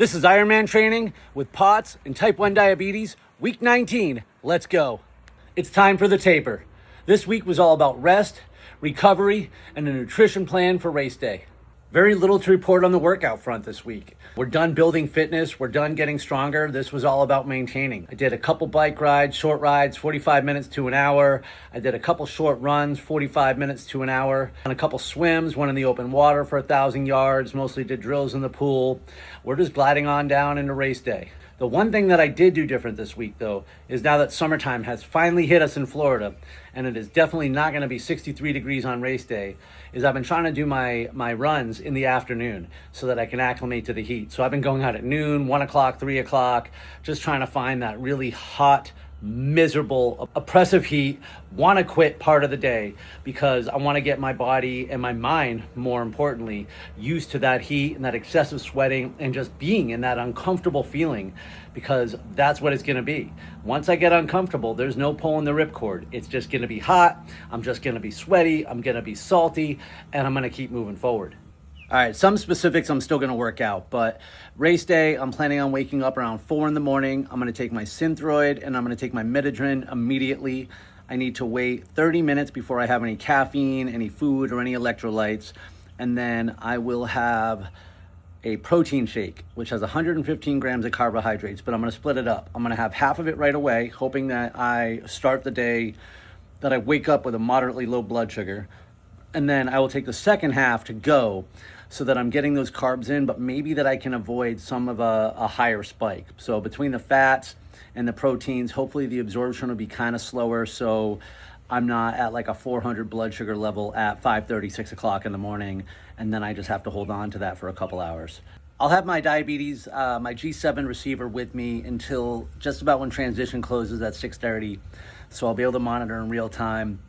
This is Ironman training with POTS and type 1 diabetes, week 19. Let's go. It's time for the taper. This week was all about rest, recovery, and a nutrition plan for race day. Very little to report on the workout front this week. We're done building fitness. We're done getting stronger. This was all about maintaining. I did a couple bike rides, short rides, 45 minutes to an hour. I did a couple short runs, 45 minutes to an hour. And a couple swims, one in the open water for 1,000 yards. Mostly did drills in the pool. We're just gliding on down into race day. The one thing that I did do different this week, though, is now that summertime has finally hit us in Florida, and it is definitely not going to be 63 degrees on race day, is I've been trying to do my runs in the afternoon so that I can acclimate to the heat. So I've been going out at noon, 1 o'clock, 3 o'clock, just trying to find that really hot, miserable, oppressive heat, want to quit part of the day because I want to get my body and my mind, more importantly, used to that heat and that excessive sweating and just being in that uncomfortable feeling, because that's what it's going to be. Once I get uncomfortable, there's no pulling the ripcord. It's just going to be hot. I'm just going to be sweaty. I'm going to be salty, and I'm going to keep moving forward. All right, some specifics I'm still going to work out, but race day, I'm planning on waking up around 4 in the morning. I'm going to take my Synthroid and I'm going to take my Metadrin immediately. I need to wait 30 minutes before I have any caffeine, any food, or any electrolytes. And then I will have a protein shake, which has 115 grams of carbohydrates, but I'm going to split it up. I'm going to have half of it right away, hoping that I start the day, that I wake up with a moderately low blood sugar. And then I will take the second half to go, so that I'm getting those carbs in, but maybe that I can avoid some of a higher spike. So between the fats and the proteins, hopefully the absorption will be kind of slower, so I'm not at like a 400 blood sugar level at 5:30, 6 o'clock in the morning, and then I just have to hold on to that for a couple hours. I'll have my diabetes, my G7 receiver with me until just about when transition closes at 6:30, so I'll be able to monitor in real time.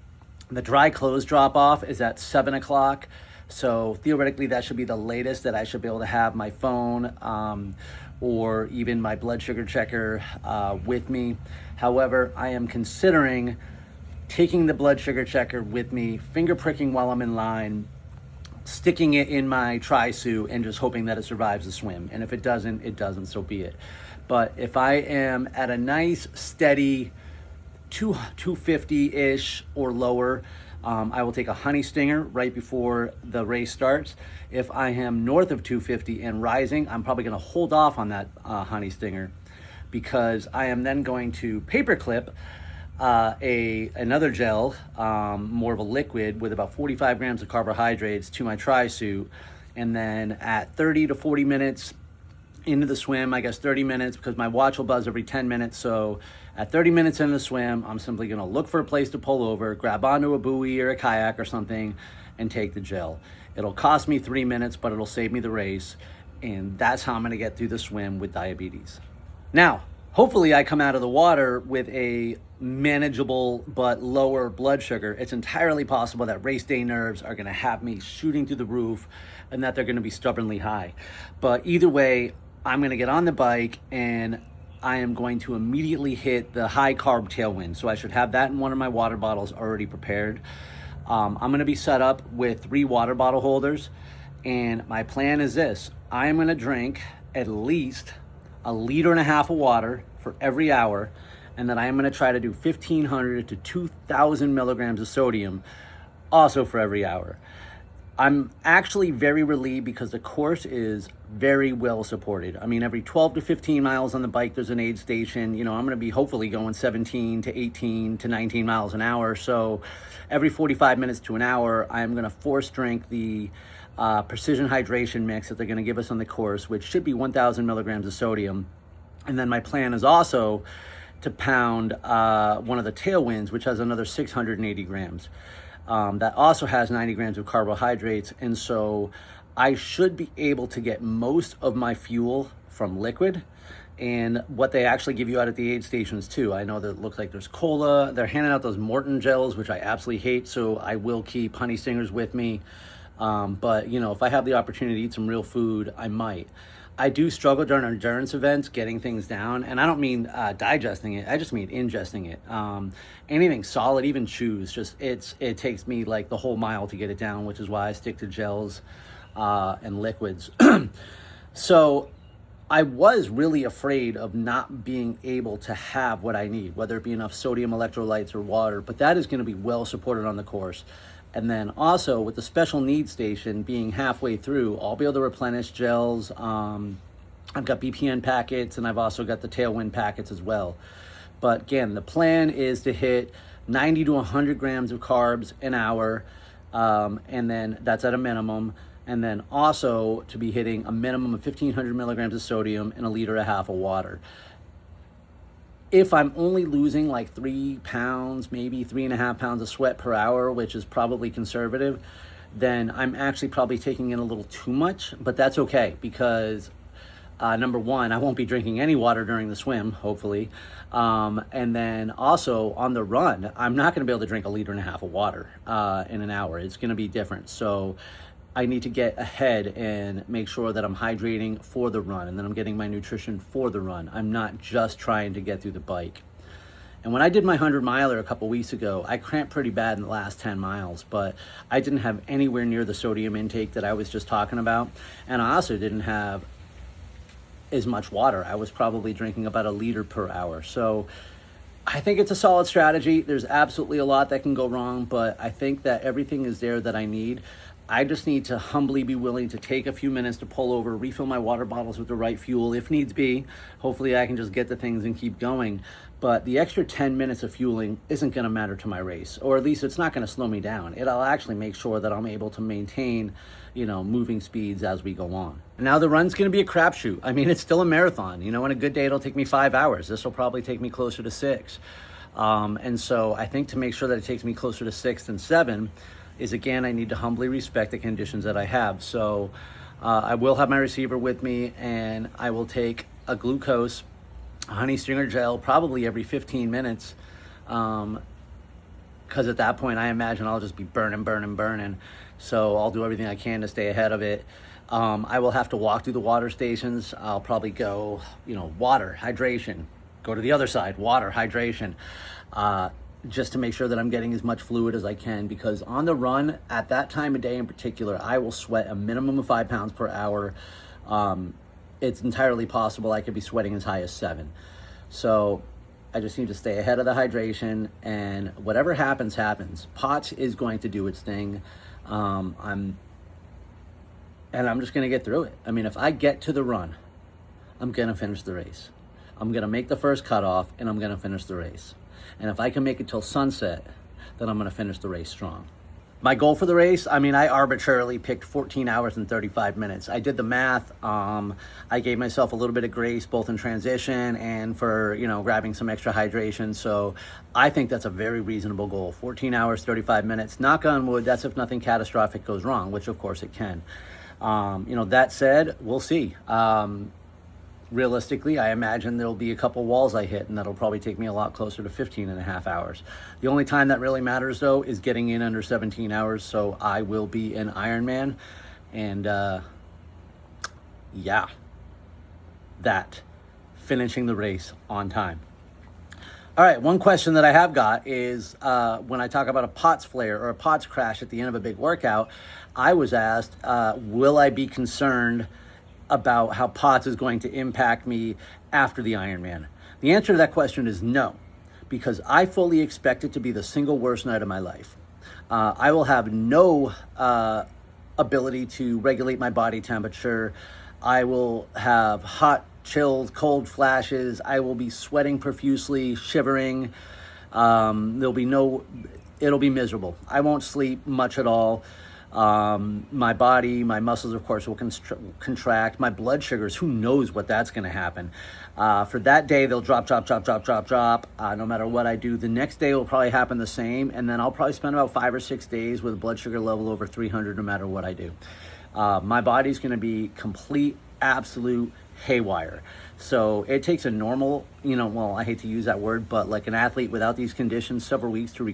The dry clothes drop off is at 7 o'clock. So theoretically, that should be the latest that I should be able to have my phone or even my blood sugar checker with me. However, I am considering taking the blood sugar checker with me, finger pricking while I'm in line, sticking it in my tri-suit, and just hoping that it survives the swim. And if it doesn't, it doesn't, so be it. But if I am at a nice, steady 250-ish or lower, I will take a honey stinger right before the race starts. If I am north of 250 and rising, I'm probably going to hold off on that honey stinger, because I am then going to paperclip another gel, more of a liquid with about 45 grams of carbohydrates to my tri-suit. And then at 30 to 40 minutes into the swim, I guess 30 minutes, because my watch will buzz every 10 minutes. So at 30 minutes into the swim, I'm simply going to look for a place to pull over, grab onto a buoy or a kayak or something, and take the gel. It'll cost me 3 minutes, but it'll save me the race. And that's how I'm going to get through the swim with diabetes. Now, hopefully I come out of the water with a manageable but lower blood sugar. It's entirely possible that race day nerves are going to have me shooting through the roof and that they're going to be stubbornly high. But either way, I'm going to get on the bike and I am going to immediately hit the high carb tailwind. So I should have that in one of my water bottles already prepared. I'm going to be set up with 3 water bottle holders. And my plan is this: I am going to drink at least 1.5 liters of water for every hour. And then I am going to try to do 1,500 to 2,000 milligrams of sodium also for every hour. I'm actually very relieved because the course is very well supported. I mean, every 12 to 15 miles on the bike, there's an aid station. You know, I'm going to be hopefully going 17 to 18 to 19 miles an hour. So every 45 minutes to an hour, I'm going to force drink the precision hydration mix that they're going to give us on the course, which should be 1,000 milligrams of sodium. And then my plan is also to pound one of the tailwinds, which has another 680 grams. That also has 90 grams of carbohydrates. And so I should be able to get most of my fuel from liquid, and what they actually give you out at the aid stations too. I know that it looks like there's cola. They're handing out those Morton gels, which I absolutely hate. So I will keep honey stingers with me. But you know, if I have the opportunity to eat some real food, I might. I do struggle during endurance events getting things down, and I don't mean digesting it. I just mean ingesting it. Anything solid, even chews, it takes me like the whole mile to get it down, which is why I stick to gels and liquids. So I was really afraid of not being able to have what I need, whether it be enough sodium electrolytes or water, but that is going to be well supported on the course. And then also with the special needs station being halfway through, I'll be able to replenish gels. I've got BPN packets, and I've also got the Tailwind packets as well. But again, the plan is to hit 90 to 100 grams of carbs an hour, and then that's at a minimum. And then also to be hitting a minimum of 1,500 milligrams of sodium and 1.5 liters of water. If I'm only losing like 3 pounds, maybe 3.5 pounds of sweat per hour, which is probably conservative, then I'm actually probably taking in a little too much, but that's okay because number one, I won't be drinking any water during the swim, hopefully. And then also on the run, I'm not going to be able to drink 1.5 liters of water in an hour. It's going to be different. So I need to get ahead and make sure that I'm hydrating for the run, and then I'm getting my nutrition for the run. I'm not just trying to get through the bike. And when I did my 100-miler a couple weeks ago, I cramped pretty bad in the last 10 miles, but I didn't have anywhere near the sodium intake that I was just talking about. And I also didn't have as much water. I was probably drinking about 1 liter per hour. So I think it's a solid strategy. There's absolutely a lot that can go wrong, but I think that everything is there that I need. I just need to humbly be willing to take a few minutes to pull over, refill my water bottles with the right fuel if needs be. Hopefully I can just get the things and keep going. But the extra 10 minutes of fueling isn't going to matter to my race, or at least it's not going to slow me down. It'll actually make sure that I'm able to maintain, moving speeds as we go on. And now the run's going to be a crapshoot. I mean, it's still a marathon. On a good day, it'll take me 5 hours. This will probably take me closer to 6. And so I think to make sure that it takes me closer to 6 than 7, is again, I need to humbly respect the conditions that I have. So I will have my receiver with me, and I will take a glucose, a honey stinger gel, probably every 15 minutes. Because at that point, I imagine I'll just be burning. So I'll do everything I can to stay ahead of it. I will have to walk through the water stations. I'll probably go, water, hydration, go to the other side, water, hydration. Just to make sure that I'm getting as much fluid as I can, because on the run, at that time of day in particular, I will sweat a minimum of 5 pounds per hour. It's entirely possible I could be sweating as high as 7. So I just need to stay ahead of the hydration, and whatever happens, happens. POTS is going to do its thing. I'm just going to get through it. I mean, if I get to the run, I'm going to finish the race. I'm going to make the first cutoff, and I'm going to finish the race. And if I can make it till sunset, then I'm going to finish the race strong. My goal for the race, I arbitrarily picked 14 hours and 35 minutes. I did the math. I gave myself a little bit of grace, both in transition and for, grabbing some extra hydration. So I think that's a very reasonable goal. 14 hours, 35 minutes. Knock on wood, that's if nothing catastrophic goes wrong, which of course it can. That said, we'll see. Realistically, I imagine there'll be a couple walls I hit, and that'll probably take me a lot closer to 15.5 hours. The only time that really matters, though, is getting in under 17 hours, so I will be an Ironman. And, finishing the race on time. All right, one question that I have got is when I talk about a POTS flare or a POTS crash at the end of a big workout, I was asked, will I be concerned about how POTS is going to impact me after the Ironman? The answer to that question is no, because I fully expect it to be the single worst night of my life. I will have no ability to regulate my body temperature. I will have hot, chills, cold flashes. I will be sweating profusely, shivering. It'll be miserable. I won't sleep much at all. My body, my muscles, of course, will contract. My blood sugars, who knows what that's going to happen. For that day, they'll drop, no matter what I do. The next day will probably happen the same, and then I'll probably spend about 5 or 6 days with a blood sugar level over 300 no matter what I do. My body's going to be complete, absolute haywire. So it takes a normal, I hate to use that word, but like an athlete without these conditions, several weeks to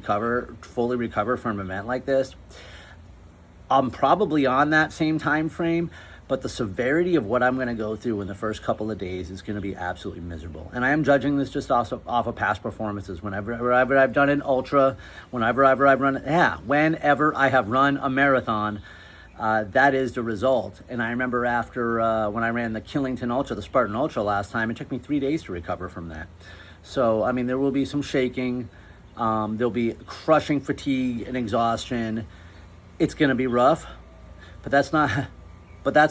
fully recover from an event like this. I'm probably on that same time frame, but the severity of what I'm going to go through in the first couple of days is going to be absolutely miserable. And I am judging this just off of past performances. Whenever I've done an ultra, whenever I have run a marathon, that is the result. And I remember after when I ran the Killington Ultra, the Spartan Ultra last time, it took me 3 days to recover from that. So, I mean, there will be some shaking. There'll be crushing fatigue and exhaustion. It's going to be rough, but that's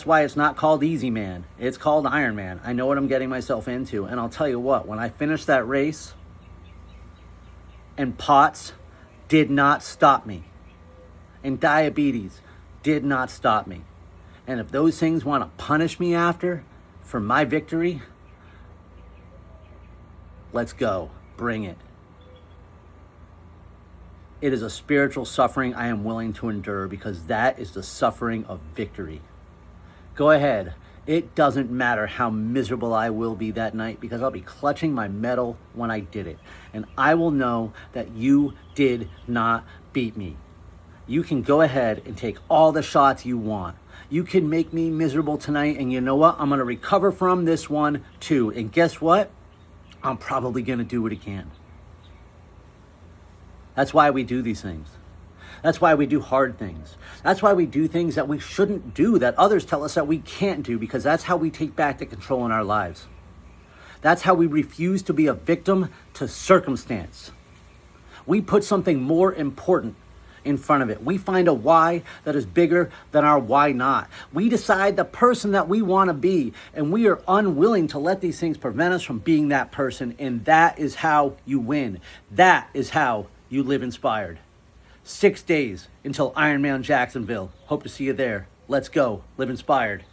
why it's not called Easy Man. It's called Ironman. I know what I'm getting myself into. And I'll tell you what, when I finished that race, and POTS did not stop me, and diabetes did not stop me. And if those things want to punish me after for my victory, let's go. Bring it. It is a spiritual suffering I am willing to endure because that is the suffering of victory. Go ahead. It doesn't matter how miserable I will be that night because I'll be clutching my medal when I did it. And I will know that you did not beat me. You can go ahead and take all the shots you want. You can make me miserable tonight, and you know what? I'm going to recover from this one too. And guess what? I'm probably going to do it again. That's why we do these things. That's why we do hard things. That's why we do things that we shouldn't do, that others tell us that we can't do, because that's how we take back the control in our lives. That's how we refuse to be a victim to circumstance. We put something more important in front of it. We find a why that is bigger than our why not. We decide the person that we want to be, and we are unwilling to let these things prevent us from being that person, and that is how you win. That is how you live inspired. 6 days until Ironman Jacksonville. Hope to see you there. Let's go. Live inspired.